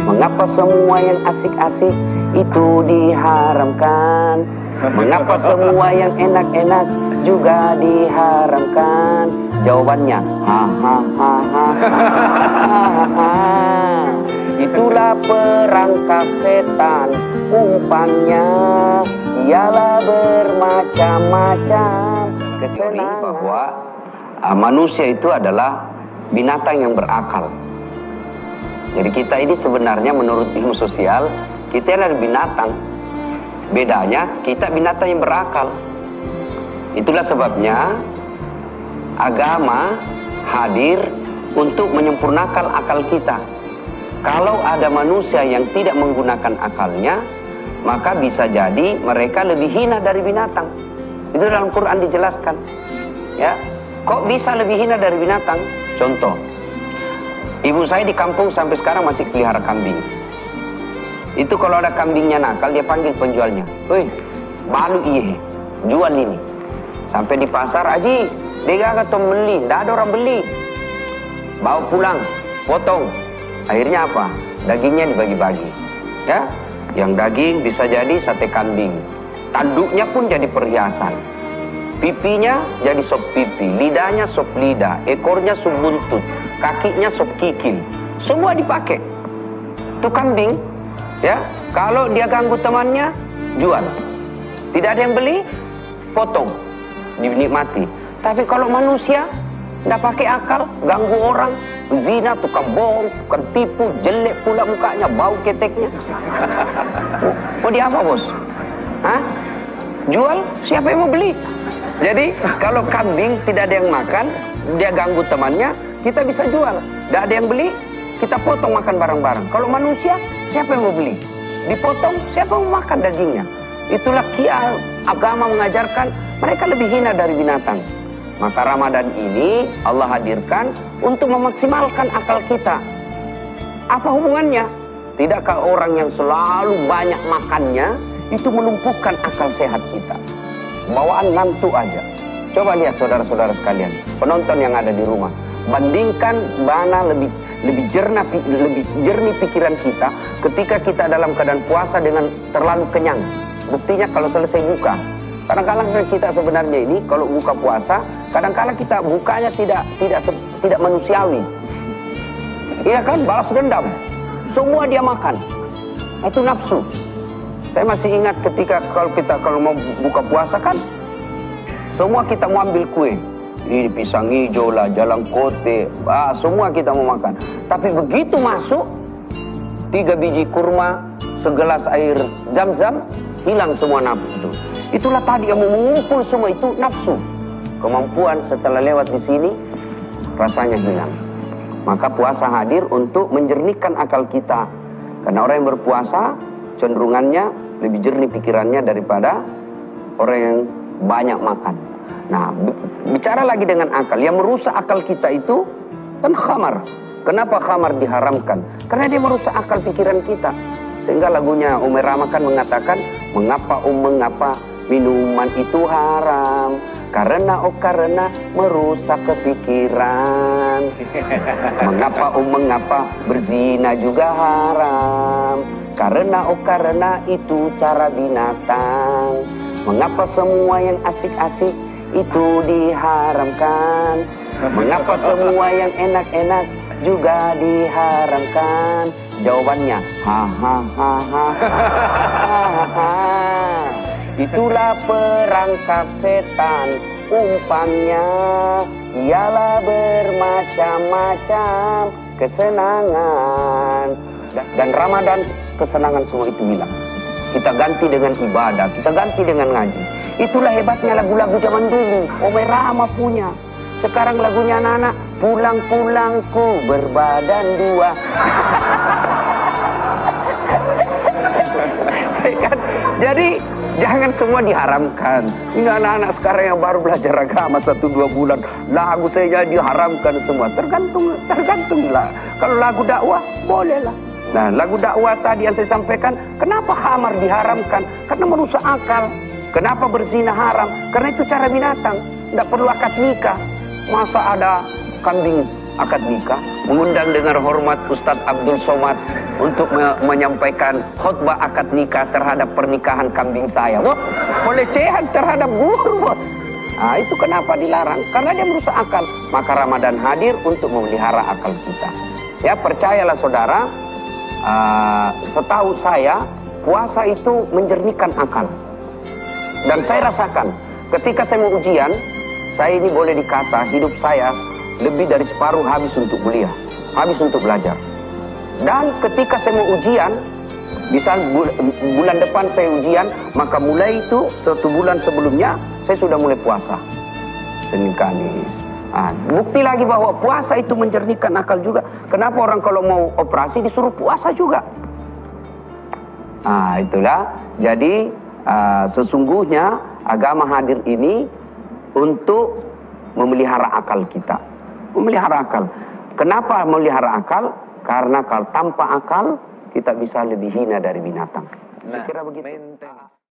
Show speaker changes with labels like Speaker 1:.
Speaker 1: Mengapa semua yang asik-asik itu diharamkan? Mengapa semua yang enak-enak juga diharamkan? Jawabannya, ha ha ha ha ha ha. Itulah perangkap setan, umpannya ialah bermacam-macam kesenangan. Bahwa manusia itu adalah binatang yang berakal. Jadi kita ini sebenarnya menurut ilmu sosial, kita adalah binatang. Bedanya kita binatang yang berakal. Itulah sebabnya agama hadir untuk menyempurnakan akal kita. Kalau ada manusia yang tidak menggunakan akalnya, maka bisa jadi mereka lebih hina dari binatang. Itu dalam Quran dijelaskan. Ya, kok bisa lebih hina dari binatang? Contoh, ibu saya di kampung sampai sekarang masih pelihara kambing. Itu kalau ada kambingnya nakal, dia panggil penjualnya. Woi, balu iye, jual ini. Sampai di pasar, Aji, dia kata beli, tidak ada orang beli. Bawa pulang, potong. Akhirnya apa? Dagingnya dibagi-bagi. Ya, yang daging bisa jadi sate kambing. Tanduknya pun jadi perhiasan. Pipinya jadi sop pipi, lidahnya sop lidah, ekornya sop buntut, kakinya sop kikil. Semua dipakai. Itu kambing. Ya, kalau dia ganggu temannya, jual. Tidak ada yang beli, potong, dinikmati. Tapi kalau manusia tidak pakai akal, ganggu orang, zina, tukang bohong, tukang tipu, jelek pula mukanya, bau keteknya. Mau dia apa, bos? Hah? Jual, siapa yang mau beli? Jadi kalau kambing tidak ada yang makan, dia ganggu temannya, kita bisa jual. Tidak ada yang beli, kita potong makan bareng-bareng. Kalau manusia, siapa yang mau beli? Dipotong, siapa yang mau makan dagingnya? Itulah agama mengajarkan mereka lebih hina dari binatang. Maka Ramadan ini Allah hadirkan untuk memaksimalkan akal kita. Apa hubungannya? Tidakkah orang yang selalu banyak makannya itu melumpuhkan akal sehat kita? Bawaan ngantuk aja. Coba lihat saudara-saudara sekalian, penonton yang ada di rumah, bandingkan mana lebih jernih pikiran kita ketika kita dalam keadaan puasa dengan terlalu kenyang. Buktinya kalau selesai buka, kadang-kadang kita sebenarnya ini kalau buka puasa, kadang-kadang kita bukanya tidak manusiawi. Iya kan, balas dendam. Semua dia makan. Itu nafsu. Saya masih ingat ketika kalau mau buka puasa kan, semua kita mau ambil kue. Ini pisang hijau lah, jalan kote, semua kita mau makan. Tapi begitu masuk, 3 biji kurma, segelas air zam-zam, hilang semua nafsu itu. Itulah tadi yang mengumpul semua itu nafsu. Kemampuan setelah lewat di sini, rasanya hilang. Maka puasa hadir untuk menjernihkan akal kita. Karena orang yang berpuasa, cenderungannya lebih jernih pikirannya daripada orang yang banyak makan. Nah, bicara lagi dengan akal. Yang merusak akal kita itu kan khamar. Kenapa khamar diharamkan? Karena dia merusak akal pikiran kita. Sehingga lagunya Umar Rama kan mengatakan, mengapa minuman itu haram? Karena merusak kepikiran. Mengapa berzina juga haram? Karena itu cara binatang. Mengapa semua yang asik-asik itu diharamkan? Mengapa semua yang enak-enak juga diharamkan? Jawabannya, ha ha ha ha ha ha. Itulah perangkap setan, umpannya ialah bermacam-macam kesenangan. Dan Ramadan kesenangan semua itu bilang. Kita ganti dengan ibadah, kita ganti dengan ngaji. Itulah hebatnya lagu-lagu zaman dulu. Omar Rama punya. Sekarang lagunya anak-anak, pulang-pulangku berbadan dua. Jadi jangan semua diharamkan. Ini anak-anak sekarang yang baru belajar agama 1-2 bulan, lagu saya diharamkan semua. Tergantunglah. Kalau lagu dakwah bolehlah. Nah, lagu dakwah tadi yang saya sampaikan, kenapa khamar diharamkan? Karena merusak akal. Kenapa berzina haram? Karena itu cara binatang. Tidak perlu akad nikah. Masa ada kambing akad nikah? Mengundang dengan hormat Ustadz Abdul Somad untuk menyampaikan khutbah akad nikah terhadap pernikahan kambing saya. Wah, pelecehan terhadap guru, bos. Nah, itu kenapa dilarang? Karena dia merusak akal. Maka Ramadan hadir untuk memelihara akal kita. Ya, percayalah saudara, setahu saya, puasa itu menjernihkan akal. Dan saya rasakan, ketika saya mau ujian, saya ini boleh dikata hidup saya lebih dari separuh habis untuk kuliah, habis untuk belajar. Dan ketika saya mau ujian, misal bulan depan saya ujian, maka mulai itu 1 bulan sebelumnya saya sudah mulai puasa. Senin Kamis. Bukti lagi bahwa puasa itu menjernihkan akal juga. Kenapa orang kalau mau operasi disuruh puasa juga? Itulah. Jadi sesungguhnya agama hadir ini untuk memelihara akal kita. Memelihara akal. Kenapa memelihara akal? Karena kalau tanpa akal kita bisa lebih hina dari binatang. Saya kira begitu.